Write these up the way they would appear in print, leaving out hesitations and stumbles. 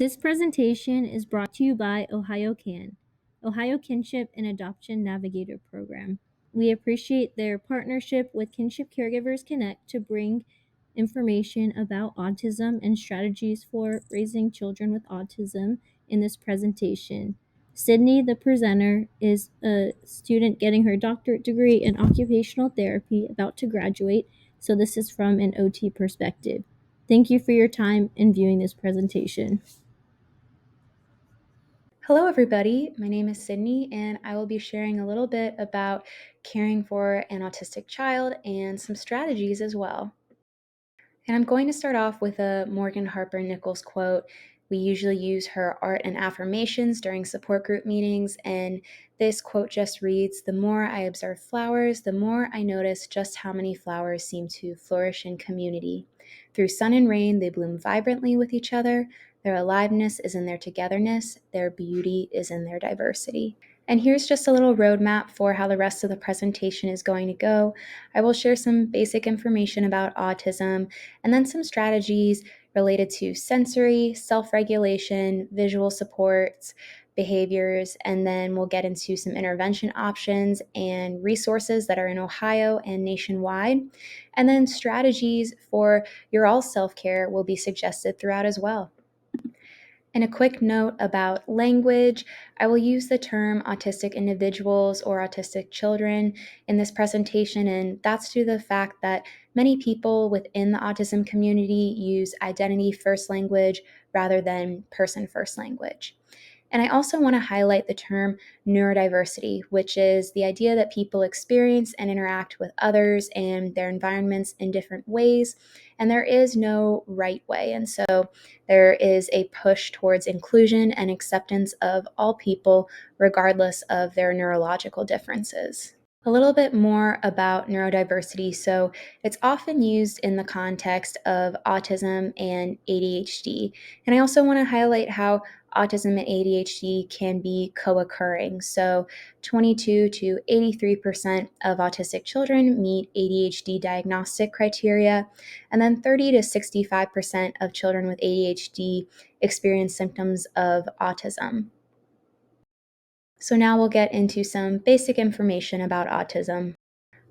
This presentation is brought to you by OhioKAN, Ohio Kinship and Adoption Navigator Program. We appreciate their partnership with Kinship Caregivers Connect to bring information about autism and strategies for raising children with autism in this presentation. Sydney, the presenter, is a student getting her doctorate degree in occupational therapy, about to graduate, so this is from an OT perspective. Thank you for your time in viewing this presentation. Hello everybody, my name is Sydney and I will be sharing a little bit about caring for an autistic child and some strategies as well. And I'm going to start off with a Morgan Harper Nichols quote. We usually use her art and affirmations during support group meetings, and this quote just reads, "The more I observe flowers, the more I notice just how many flowers seem to flourish in community. Through sun and rain, they bloom vibrantly with each other. Their aliveness is in their togetherness. Their beauty is in their diversity." And here's just a little roadmap for how the rest of the presentation is going to go. I will share some basic information about autism and then some strategies related to sensory, self-regulation, visual supports, behaviors, and then we'll get into some intervention options and resources that are in Ohio and nationwide. And then strategies for your all self-care will be suggested throughout as well. And a quick note about language, I will use the term autistic individuals or autistic children in this presentation, and that's due to the fact that many people within the autism community use identity first language rather than person first language. And I also want to highlight the term neurodiversity, which is the idea that people experience and interact with others and their environments in different ways. And there is no right way. And so there is a push towards inclusion and acceptance of all people, regardless of their neurological differences. A little bit more about neurodiversity. So, it's often used in the context of autism and ADHD. And I also want to highlight how autism and ADHD can be co occurring. So, 22 to 83% of autistic children meet ADHD diagnostic criteria, and then 30 to 65% of children with ADHD experience symptoms of autism. So now we'll get into some basic information about autism.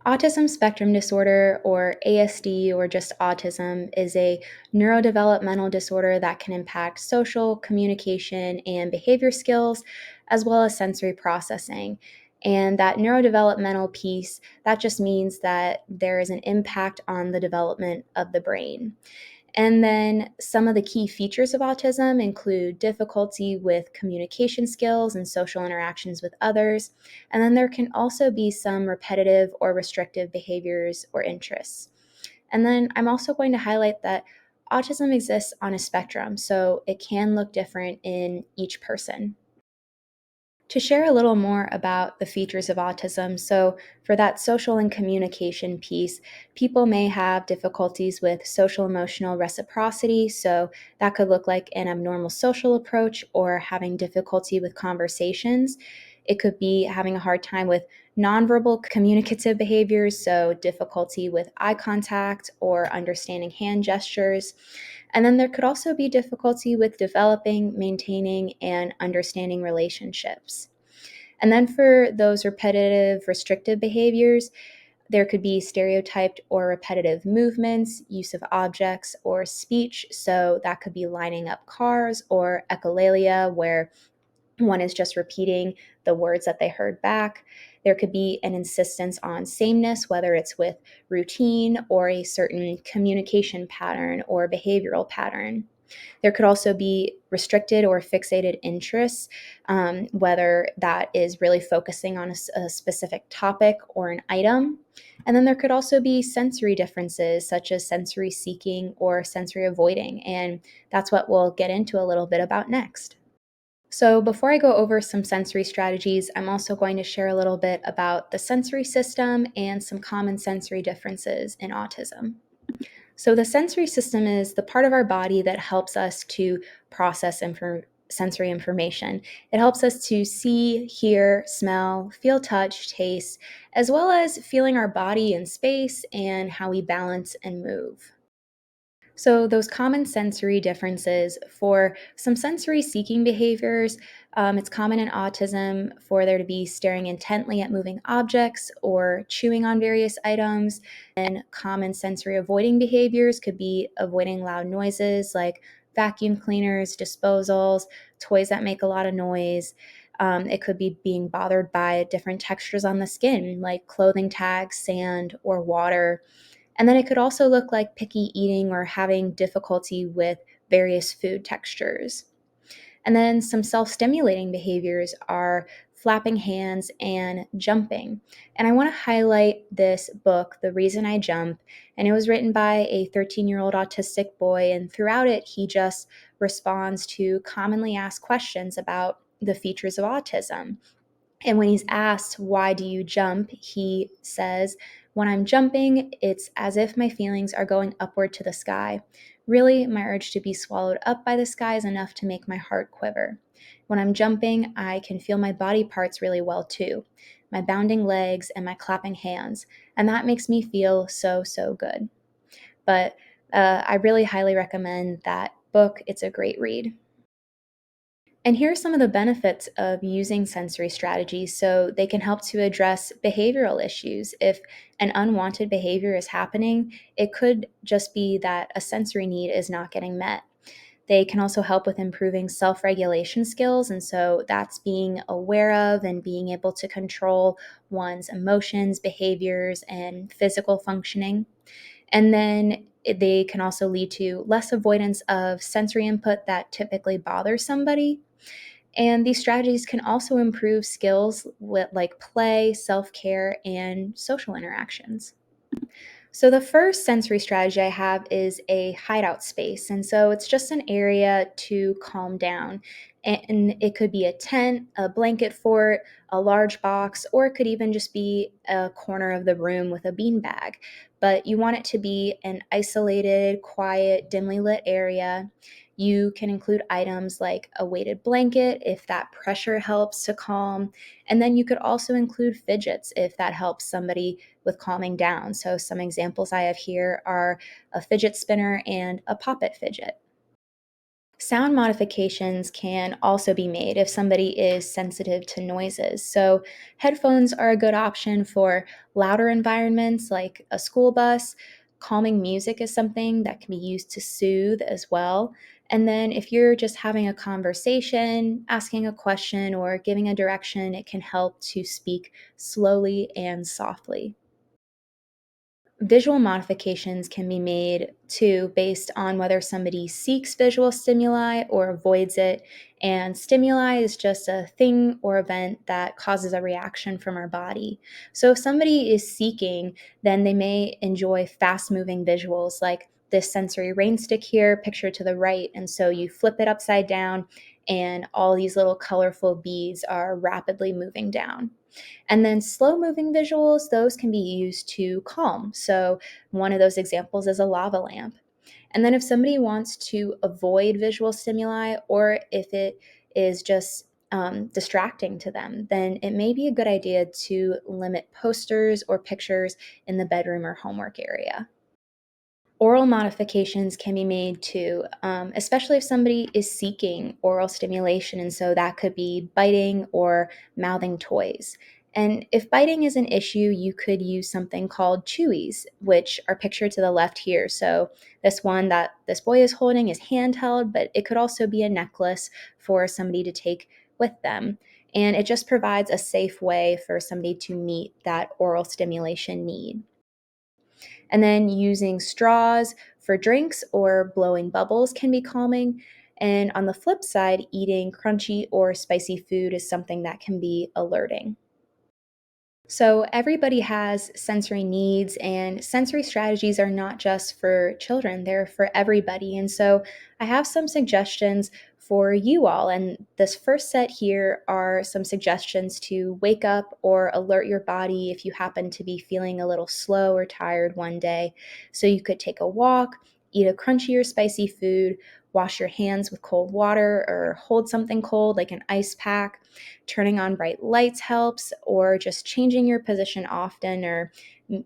Autism spectrum disorder, or ASD, or just autism, is a neurodevelopmental disorder that can impact social, communication, and behavior skills, as well as sensory processing. And that neurodevelopmental piece, that just means that there is an impact on the development of the brain. And then some of the key features of autism include difficulty with communication skills and social interactions with others. And then there can also be some repetitive or restrictive behaviors or interests. And then I'm also going to highlight that autism exists on a spectrum, so it can look different in each person. To share a little more about the features of autism, so for that social and communication piece, people may have difficulties with social emotional reciprocity. So that could look like an abnormal social approach or having difficulty with conversations. It could be having a hard time with nonverbal communicative behaviors, so difficulty with eye contact or understanding hand gestures. And then there could also be difficulty with developing, maintaining, and understanding relationships. And then for those repetitive, restrictive behaviors, there could be stereotyped or repetitive movements, use of objects, or speech. So that could be lining up cars, or echolalia, where one is just repeating the words that they heard back. There could be an insistence on sameness, whether it's with routine or a certain communication pattern or behavioral pattern. There could also be restricted or fixated interests, whether that is really focusing on a specific topic or an item. And then there could also be sensory differences, such as sensory seeking or sensory avoiding. And that's what we'll get into a little bit about next. So before I go over some sensory strategies, I'm also going to share a little bit about the sensory system and some common sensory differences in autism. So the sensory system is the part of our body that helps us to process sensory information. It helps us to see, hear, smell, feel touch, taste, as well as feeling our body in space and how we balance and move. So, those common sensory differences for some sensory seeking behaviors, it's common in autism for there to be staring intently at moving objects or chewing on various items. And common sensory avoiding behaviors could be avoiding loud noises like vacuum cleaners, disposals, toys that make a lot of noise. It could be being bothered by different textures on the skin, like clothing tags, sand, or water. And then it could also look like picky eating or having difficulty with various food textures. And then some self stimulating behaviors are flapping hands and jumping. And I want to highlight this book, The Reason I Jump. And it was written by a 13-year-old autistic boy. And throughout it, he just responds to commonly asked questions about the features of autism. And when he's asked, why do you jump? He says, when I'm jumping, it's as if my feelings are going upward to the sky. Really, my urge to be swallowed up by the sky is enough to make my heart quiver. When I'm jumping, I can feel my body parts really well too, my bounding legs and my clapping hands. And that makes me feel so, so good. But I really highly recommend that book. It's a great read. And here are some of the benefits of using sensory strategies so they can help to address behavioral issues. If an unwanted behavior is happening, it could just be that a sensory need is not getting met. They can also help with improving self regulation skills. And so that's being aware of and being able to control one's emotions, behaviors, and physical functioning. And then they can also lead to less avoidance of sensory input that typically bothers somebody. And these strategies can also improve skills with like play, self care, and social interactions. So, the first sensory strategy I have is a hideout space. And so it's just an area to calm down. And it could be a tent, a blanket fort, a large box, or it could even just be a corner of the room with a beanbag. But you want it to be an isolated, quiet, dimly lit area. You can include items like a weighted blanket if that pressure helps to calm. And then you could also include fidgets if that helps somebody with calming down. So, some examples I have here are a fidget spinner and a poppet fidget. Sound modifications can also be made if somebody is sensitive to noises. So, headphones are a good option for louder environments like a school bus. Calming music is something that can be used to soothe as well. And then, if you're just having a conversation, asking a question, or giving a direction, it can help to speak slowly and softly. Visual modifications can be made too based on whether somebody seeks visual stimuli or avoids it. And stimuli is just a thing or event that causes a reaction from our body. So if somebody is seeking, then they may enjoy fast moving visuals like this sensory rain stick here, pictured to the right. And so you flip it upside down, and all these little colorful beads are rapidly moving down. And then slow moving visuals, those can be used to calm. So one of those examples is a lava lamp. And then if somebody wants to avoid visual stimuli, or if it is just distracting to them, then it may be a good idea to limit posters or pictures in the bedroom or homework area. Oral modifications can be made too, especially if somebody is seeking oral stimulation. And so that could be biting or mouthing toys. And if biting is an issue, you could use something called chewies, which are pictured to the left here. So this one that this boy is holding is handheld, but it could also be a necklace for somebody to take with them. And it just provides a safe way for somebody to meet that oral stimulation need. And then using straws for drinks or blowing bubbles can be calming. And on the flip side, eating crunchy or spicy food is something that can be alerting. So, everybody has sensory needs, and sensory strategies are not just for children, they're for everybody. And so, I have some suggestions for you all. And this first set here are some suggestions to wake up or alert your body if you happen to be feeling a little slow or tired one day. So, you could take a walk, eat a crunchy or spicy food, wash your hands with cold water, or hold something cold like an ice pack. Turning on bright lights helps, or just changing your position often or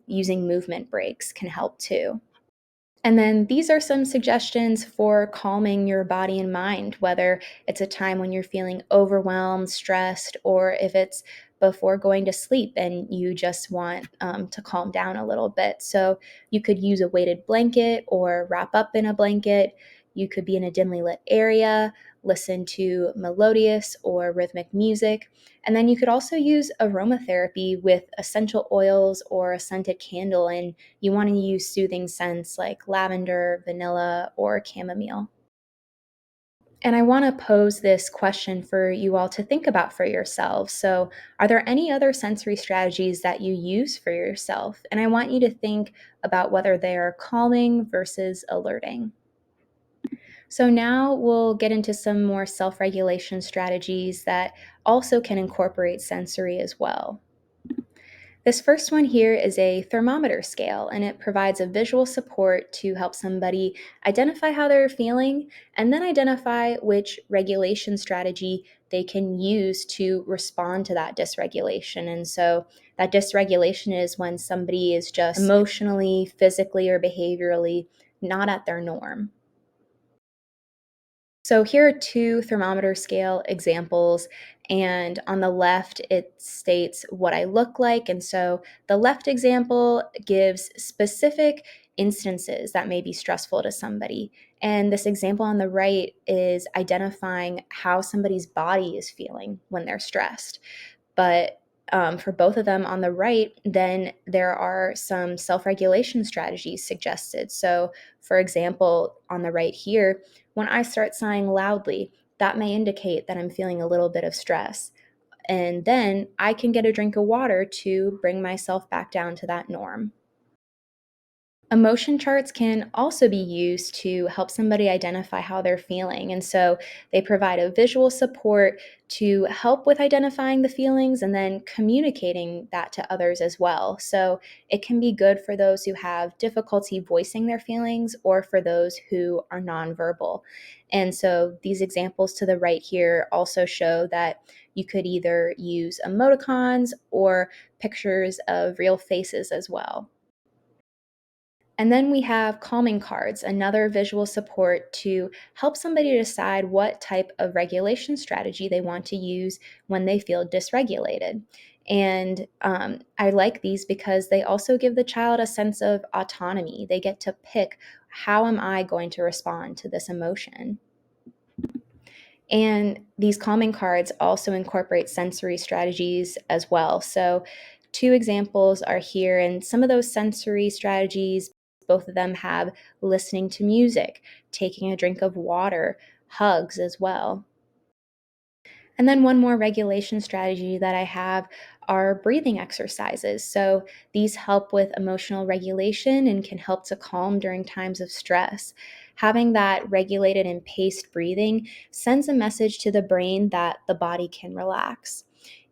using movement breaks can help too. And then these are some suggestions for calming your body and mind, whether it's a time when you're feeling overwhelmed, stressed, or if it's before going to sleep and you just want to calm down a little bit. So you could use a weighted blanket or wrap up in a blanket. You could be in a dimly lit area, listen to melodious or rhythmic music. And then you could also use aromatherapy with essential oils or a scented candle, and you want to use soothing scents like lavender, vanilla, or chamomile. And I want to pose this question for you all to think about for yourselves. So, are there any other sensory strategies that you use for yourself? And I want you to think about whether they are calming versus alerting. So, now we'll get into some more self regulation strategies that also can incorporate sensory as well. This first one here is a thermometer scale, and it provides a visual support to help somebody identify how they're feeling and then identify which regulation strategy they can use to respond to that dysregulation. And so, that dysregulation is when somebody is just emotionally, physically, or behaviorally not at their norm. So here are two thermometer scale examples, and on the left it states what I look like. And so the left example gives specific instances that may be stressful to somebody. And this example on the right is identifying how somebody's body is feeling when they're stressed. But for both of them on the right, then there are some self regulation strategies suggested. So, for example, on the right here, when I start sighing loudly, that may indicate that I'm feeling a little bit of stress. And then I can get a drink of water to bring myself back down to that norm. Emotion charts can also be used to help somebody identify how they're feeling. And so they provide a visual support to help with identifying the feelings and then communicating that to others as well. So it can be good for those who have difficulty voicing their feelings or for those who are nonverbal. And so these examples to the right here also show that you could either use emoticons or pictures of real faces as well. And then we have calming cards, another visual support to help somebody decide what type of regulation strategy they want to use when they feel dysregulated. And I like these because they also give the child a sense of autonomy. They get to pick, how am I going to respond to this emotion? And these calming cards also incorporate sensory strategies as well. So, two examples are here, and some of those sensory strategies, both of them have listening to music, taking a drink of water, hugs as well. And then one more regulation strategy that I have are breathing exercises. So these help with emotional regulation and can help to calm during times of stress. Having that regulated and paced breathing sends a message to the brain that the body can relax.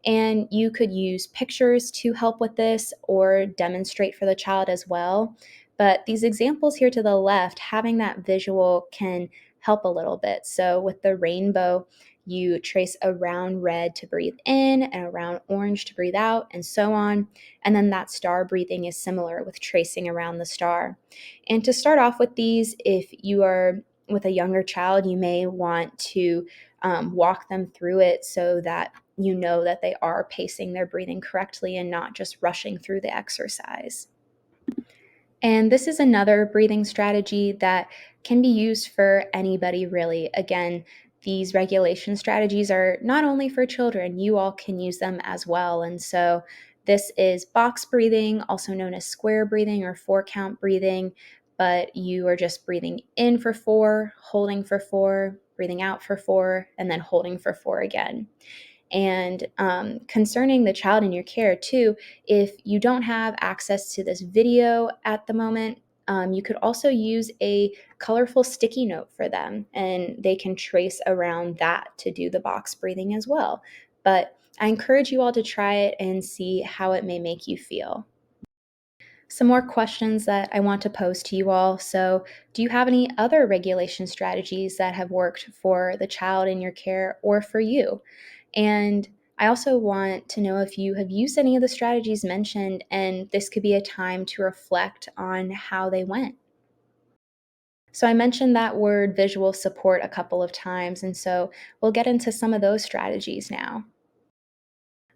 And you could use pictures to help with this or demonstrate for the child as well. But these examples here to the left, having that visual can help a little bit. So with the rainbow, you trace a round red to breathe in and a round orange to breathe out, and so on. And then that star breathing is similar with tracing around the star. And to start off with these, if you are with a younger child, you may want to walk them through it so that you know that they are pacing their breathing correctly and not just rushing through the exercise. And this is another breathing strategy that can be used for anybody, really. Again, these regulation strategies are not only for children, you all can use them as well. And so, this is box breathing, also known as square breathing or 4 count breathing, but you are just breathing in for 4, holding for 4, breathing out for 4, and then holding for 4 again. And concerning the child in your care, too, if you don't have access to this video at the moment, you could also use a colorful sticky note for them, and they can trace around that to do the box breathing as well. But I encourage you all to try it and see how it may make you feel. Some more questions that I want to pose to you all. So, do you have any other regulation strategies that have worked for the child in your care or for you? And I also want to know if you have used any of the strategies mentioned, and this could be a time to reflect on how they went. So I mentioned that word visual support a couple of times, and so we'll get into some of those strategies now.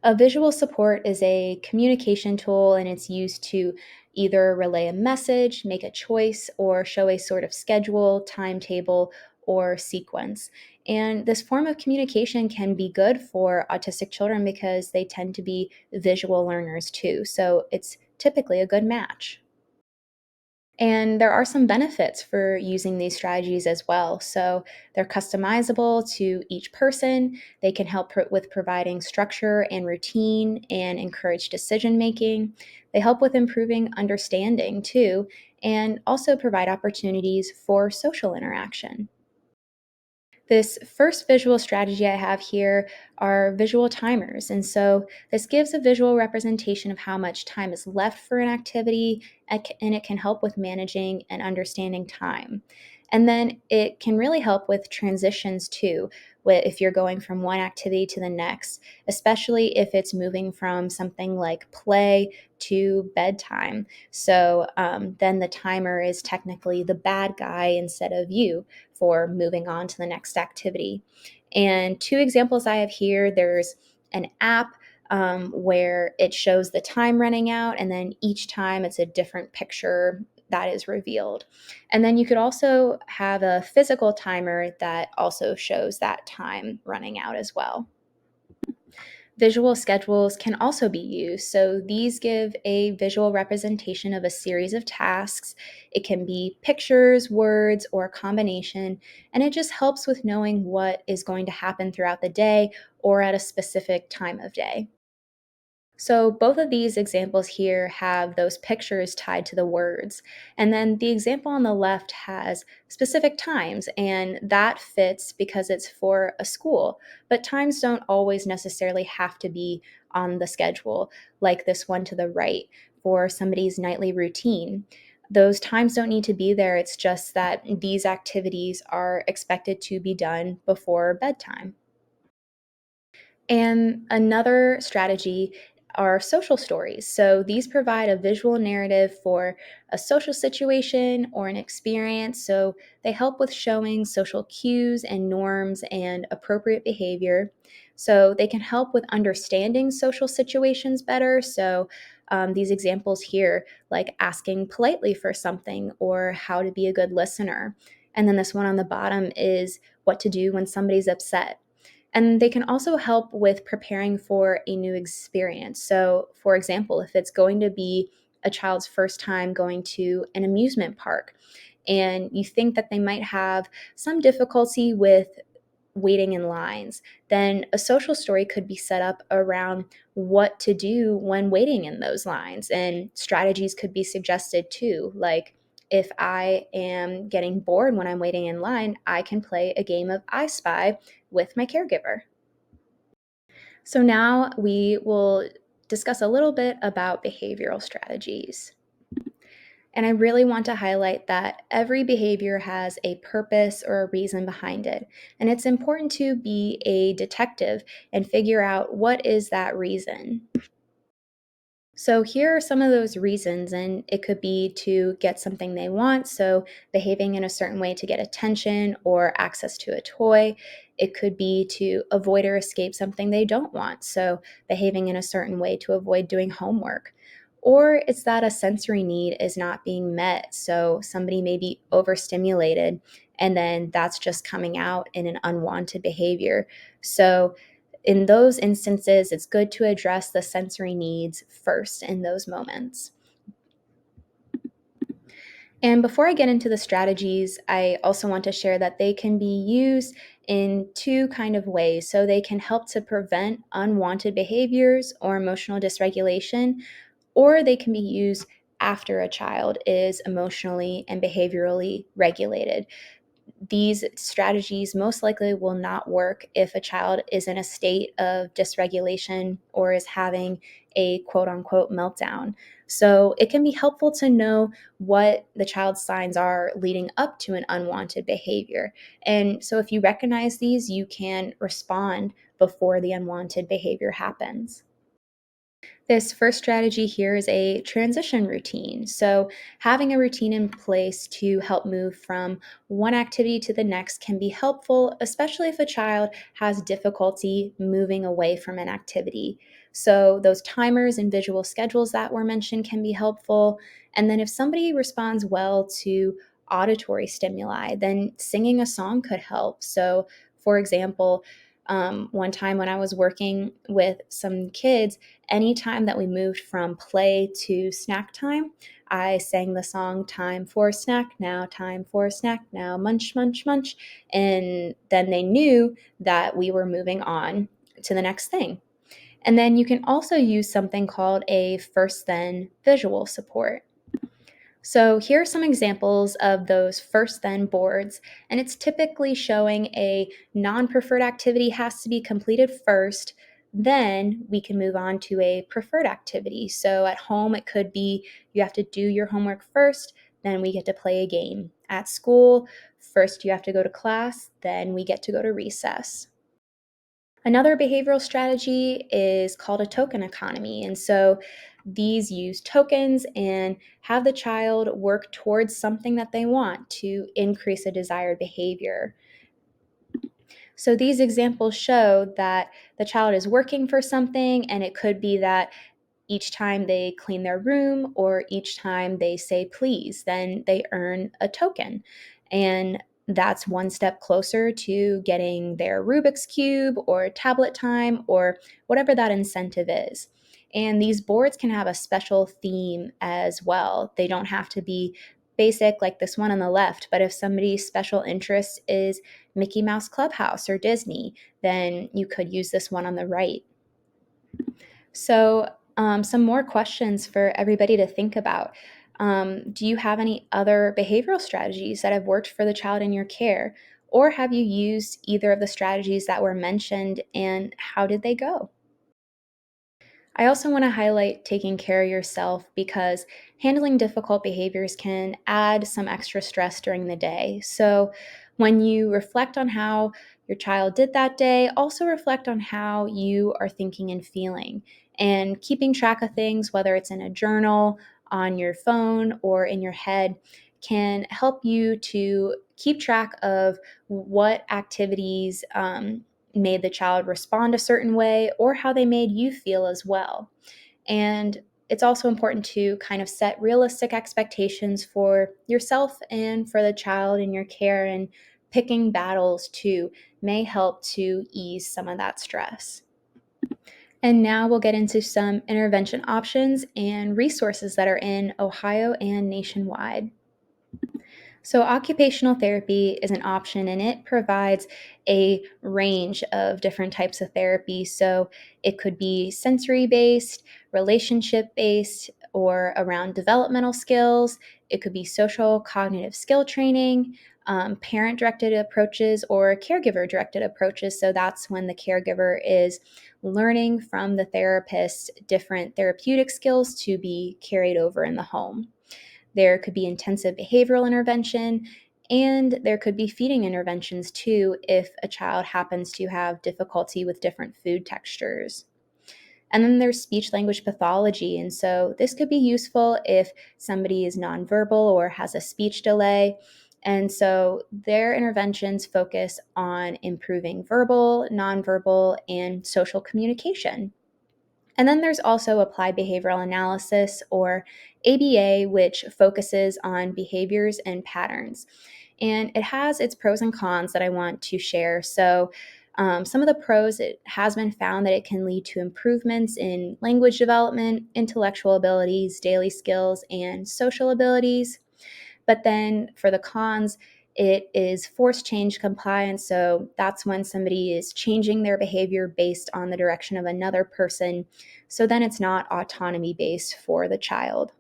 A visual support is a communication tool, and it's used to either relay a message, make a choice, or show a sort of schedule, timetable, or sequence. And this form of communication can be good for autistic children because they tend to be visual learners too. So it's typically a good match. And there are some benefits for using these strategies as well. So they're customizable to each person. They can help with providing structure and routine and encourage decision making. They help with improving understanding too, and also provide opportunities for social interaction. This first visual strategy I have here are visual timers. And so this gives a visual representation of how much time is left for an activity, and it can help with managing and understanding time. And then it can really help with transitions too, if you're going from one activity to the next, especially if it's moving from something like play to bedtime. So then the timer is technically the bad guy instead of you for moving on to the next activity. And two examples I have here, there's an app where it shows the time running out, and then each time it's a different picture that is revealed. And then you could also have a physical timer that also shows that time running out as well. Visual schedules can also be used. So these give a visual representation of a series of tasks. It can be pictures, words, or a combination, and it just helps with knowing what is going to happen throughout the day or at a specific time of day. So both of these examples here have those pictures tied to the words. And then the example on the left has specific times, and that fits because it's for a school. But times don't always necessarily have to be on the schedule, like this one to the right for somebody's nightly routine. Those times don't need to be there. It's just that these activities are expected to be done before bedtime. And another strategy are social stories. So these provide a visual narrative for a social situation or an experience. So they help with showing social cues and norms and appropriate behavior. So they can help with understanding social situations better. So these examples here, like asking politely for something or how to be a good listener. And then this one on the bottom is what to do when somebody's upset. And they can also help with preparing for a new experience. So, for example, if it's going to be a child's first time going to an amusement park, and you think that they might have some difficulty with waiting in lines, then a social story could be set up around what to do when waiting in those lines. And strategies could be suggested too, like if I am getting bored when I'm waiting in line, I can play a game of I Spy with my caregiver. So now we will discuss a little bit about behavioral strategies. And I really want to highlight that every behavior has a purpose or a reason behind it. And it's important to be a detective and figure out what is that reason. So, here are some of those reasons, and it could be to get something they want, so behaving in a certain way to get attention or access to a toy. It could be to avoid or escape something they don't want, so behaving in a certain way to avoid doing homework. Or it's that a sensory need is not being met, so somebody may be overstimulated, and then that's just coming out in an unwanted behavior. So, in those instances, it's good to address the sensory needs first in those moments. And before I get into the strategies, I also want to share that they can be used in two kind of ways. So they can help to prevent unwanted behaviors or emotional dysregulation, or they can be used after a child is emotionally and behaviorally regulated. These strategies most likely will not work if a child is in a state of dysregulation or is having a quote unquote meltdown. So it can be helpful to know what the child's signs are leading up to an unwanted behavior. And so if you recognize these, you can respond before the unwanted behavior happens. This first strategy here is a transition routine. So, having a routine in place to help move from one activity to the next can be helpful, especially if a child has difficulty moving away from an activity. So, those timers and visual schedules that were mentioned can be helpful. And then, if somebody responds well to auditory stimuli, then singing a song could help. So, for example, one time when I was working with some kids, anytime that we moved from play to snack time, I sang the song Time for Snack Now, Time for Snack Now, Munch, Munch, Munch. And then they knew that we were moving on to the next thing. And then you can also use something called a first then visual support. So here are some examples of those first then boards, and it's typically showing a non-preferred activity has to be completed first, then we can move on to a preferred activity. So at home, it could be you have to do your homework first, then we get to play a game. At school, first you have to go to class, then we get to go to recess. Another behavioral strategy is called a token economy. And so these use tokens and have the child work towards something that they want to increase a desired behavior. So these examples show that the child is working for something, and it could be that each time they clean their room or each time they say please, then they earn a token. And that's one step closer to getting their Rubik's Cube or tablet time or whatever that incentive is. And these boards can have a special theme as well. They don't have to be basic like this one on the left, but if somebody's special interest is Mickey Mouse Clubhouse or Disney, then you could use this one on the right. So, some more questions for everybody to think about. Do you have any other behavioral strategies that have worked for the child in your care? Or have you used either of the strategies that were mentioned, and how did they go? I also want to highlight taking care of yourself because handling difficult behaviors can add some extra stress during the day. So, when you reflect on how your child did that day, also reflect on how you are thinking and feeling. And keeping track of things, whether it's in a journal, on your phone, or in your head, can help you to keep track of what activities made the child respond a certain way or how they made you feel as well. And it's also important to kind of set realistic expectations for yourself and for the child in your care, and picking battles too may help to ease some of that stress. And now we'll get into some intervention options and resources that are in Ohio and nationwide. So, occupational therapy is an option, and it provides a range of different types of therapy. So, it could be sensory based, relationship based, or around developmental skills. It could be social cognitive skill training, parent directed approaches, or caregiver directed approaches. So, that's when the caregiver is learning from the therapist different therapeutic skills to be carried over in the home. There could be intensive behavioral intervention, and there could be feeding interventions too if a child happens to have difficulty with different food textures. And then there's speech language pathology. And so this could be useful if somebody is nonverbal or has a speech delay. And so their interventions focus on improving verbal, nonverbal, and social communication. And then there's also applied behavioral analysis, or ABA, which focuses on behaviors and patterns. And it has its pros and cons that I want to share. So, some of the pros, it has been found that it can lead to improvements in language development, intellectual abilities, daily skills, and social abilities. But then for the cons, it is forced change compliance. So that's when somebody is changing their behavior based on the direction of another person. So then it's not autonomy based for the child.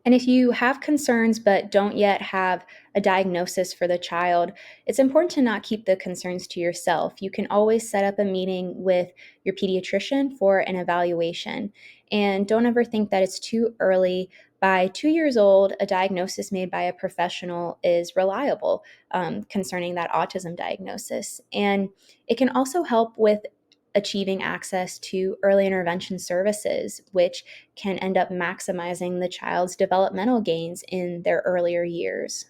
And if you have concerns but don't yet have a diagnosis for the child, it's important to not keep the concerns to yourself. You can always set up a meeting with your pediatrician for an evaluation. And don't ever think that it's too early. By 2 years old, a diagnosis made by a professional is reliable concerning that autism diagnosis. And it can also help with achieving access to early intervention services, which can end up maximizing the child's developmental gains in their earlier years.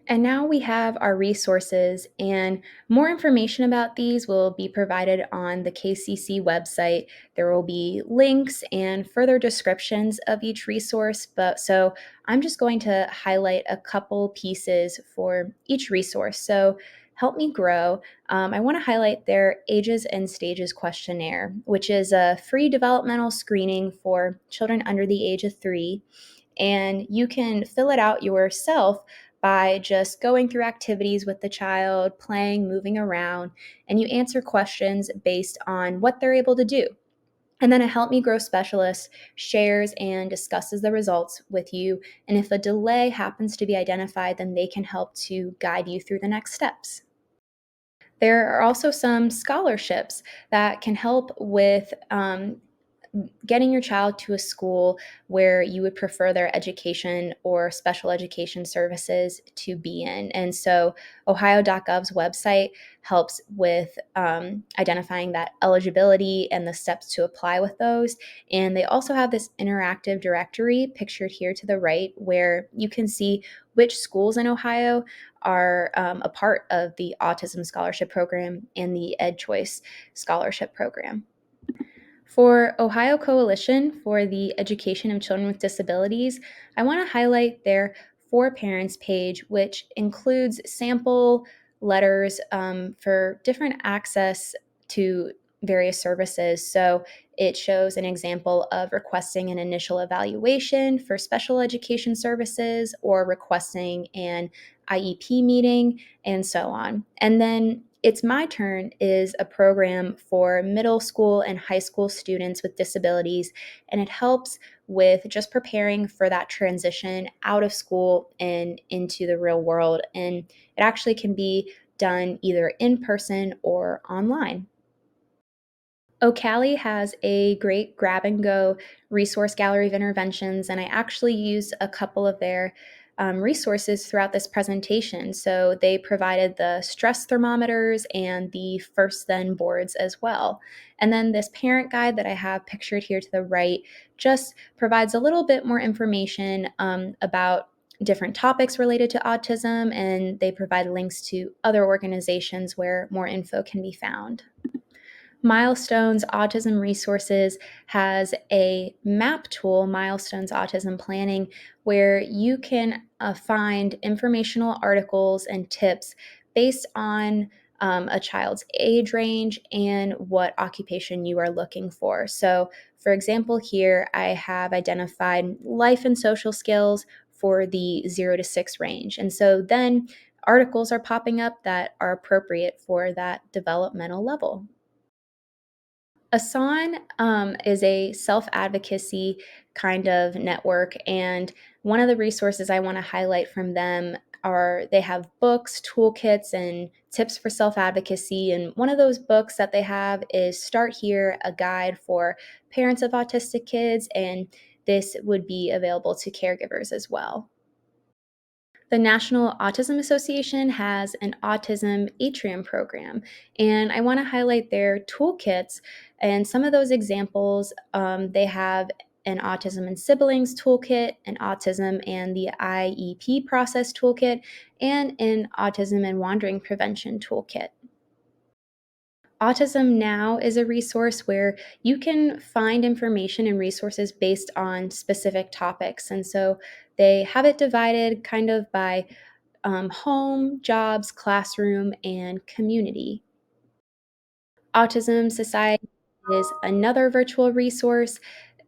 And now we have our resources, and more information about these will be provided on the KCC website. There will be links and further descriptions of each resource, but so I'm just going to highlight a couple pieces for each resource. So Help Me Grow, I want to highlight their Ages and Stages questionnaire, which is a free developmental screening for children under the age of 3. And you can fill it out yourself by just going through activities with the child, playing, moving around, and you answer questions based on what they're able to do. And then a Help Me Grow specialist shares and discusses the results with you. And if a delay happens to be identified, then they can help to guide you through the next steps. There are also some scholarships that can help with getting your child to a school where you would prefer their education or special education services to be in. And so Ohio.gov's website helps with identifying that eligibility and the steps to apply with those. And they also have this interactive directory pictured here to the right where you can see which schools in Ohio are a part of the Autism Scholarship Program and the Ed Choice Scholarship Program. For Ohio Coalition for the Education of Children with Disabilities, I want to highlight their For Parents page, which includes sample letters for different access to various services. So it shows an example of requesting an initial evaluation for special education services or requesting an IEP meeting and so on. And then It's My Turn is a program for middle school and high school students with disabilities, and it helps with just preparing for that transition out of school and into the real world. And it actually can be done either in person or online. Ocali has a great grab and go resource gallery of interventions, and I actually used a couple of their resources throughout this presentation. So they provided the stress thermometers and the first then boards as well. And then this parent guide that I have pictured here to the right just provides a little bit more information about different topics related to autism, and they provide links to other organizations where more info can be found. Milestones Autism Resources has a map tool, Milestones Autism Planning, where you can find informational articles and tips based on a child's age range and what occupation you are looking for. So, for example, here I have identified life and social skills for the 0 to 6 range. And so then articles are popping up that are appropriate for that developmental level. Asan is a self advocacy kind of network, and one of the resources I want to highlight from them are they have books, toolkits, and tips for self advocacy. And one of those books that they have is Start Here, a guide for parents of autistic kids, and this would be available to caregivers as well. The National Autism Association has an autism atrium program, and I want to highlight their toolkits. And some of those examples, they have an autism and siblings toolkit, an autism and the IEP process toolkit, and an autism and wandering prevention toolkit. Autism Now is a resource where you can find information and resources based on specific topics. And so they have it divided kind of by home, jobs, classroom, and community. Autism Society is another virtual resource,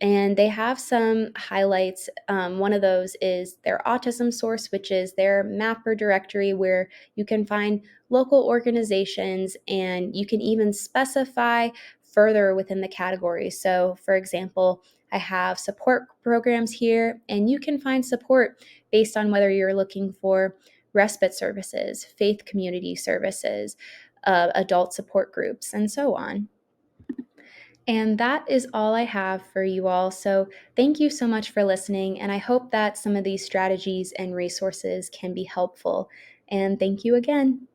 and they have some highlights. One of those is their Autism Source, which is their mapper directory where you can find local organizations and you can even specify further within the category. So, for example, I have support programs here, and you can find support based on whether you're looking for respite services, faith community services, adult support groups, and so on. And that is all I have for you all. So thank you so much for listening. And I hope that some of these strategies and resources can be helpful. And thank you again.